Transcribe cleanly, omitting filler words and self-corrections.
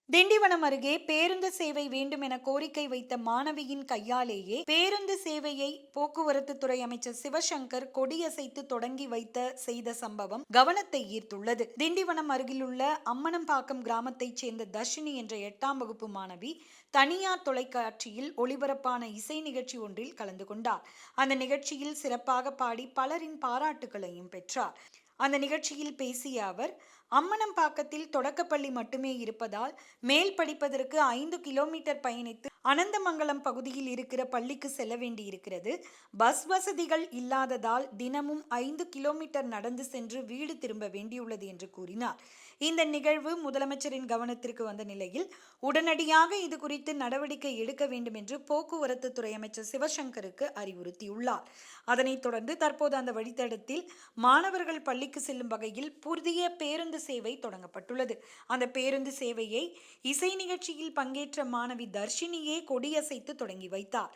திண்டிவனம் அருகே பேருந்து சேவை வேண்டும் என கோரிக்கை வைத்த மாணவியின் கையாலேயே பேருந்து சேவையை போக்குவரத்து துறை அமைச்சர் சிவசங்கர் கொடியசைத்து தொடங்கி செய்த சம்பவம் கவனத்தை ஈர்த்துள்ளது. திண்டிவனம் அருகிலுள்ள அம்மனம்பாக்கம் கிராமத்தைச் சேர்ந்த தர்ஷினி என்ற 8ஆம் வகுப்பு மாணவி தனியார் தொலைக்காட்சியில் ஒளிபரப்பான இசை நிகழ்ச்சி ஒன்றில் கலந்து கொண்டார். அந்த நிகழ்ச்சியில் சிறப்பாக பாடி பலரின் பாராட்டுகளையும் பெற்றார். அந்த நிகழ்ச்சியில் பேசிய அவர், அம்மனம்பாக்கத்தில் தொடக்கப்பள்ளி மட்டுமே இருப்பதால் மேல் படிப்பதற்கு 5 கிலோமீட்டர் பயணித்து அனந்தமங்கலம் பகுதியில் இருக்கிற பள்ளிக்கு செல்ல வேண்டியிருக்கிறது. பஸ் வசதிகள் இல்லாததால் தினமும் 5 கிலோமீட்டர் நடந்து சென்று வீடு திரும்ப வேண்டியுள்ளது என்று கூறினார். இந்த நிகழ்வு முதலமைச்சரின் கவனத்திற்கு வந்த நிலையில் உடனடியாக இது குறித்து நடவடிக்கை எடுக்க வேண்டும் என்று போக்குவரத்து துறை அமைச்சர் சிவசங்கருக்கு அறிவுறுத்தியுள்ளார். அதனைத் தொடர்ந்து தற்போது அந்த வழித்தடத்தில் மாணவர்கள் பள்ளிக்கு செல்லும் வகையில் புதிய பேருந்து சேவை தொடங்கப்பட்டுள்ளது. அந்த பேருந்து சேவையை இசை நிகழ்ச்சியில் பங்கேற்ற மாணவி தர்ஷினியே கொடியசைத்து தொடங்கி வைத்தார்.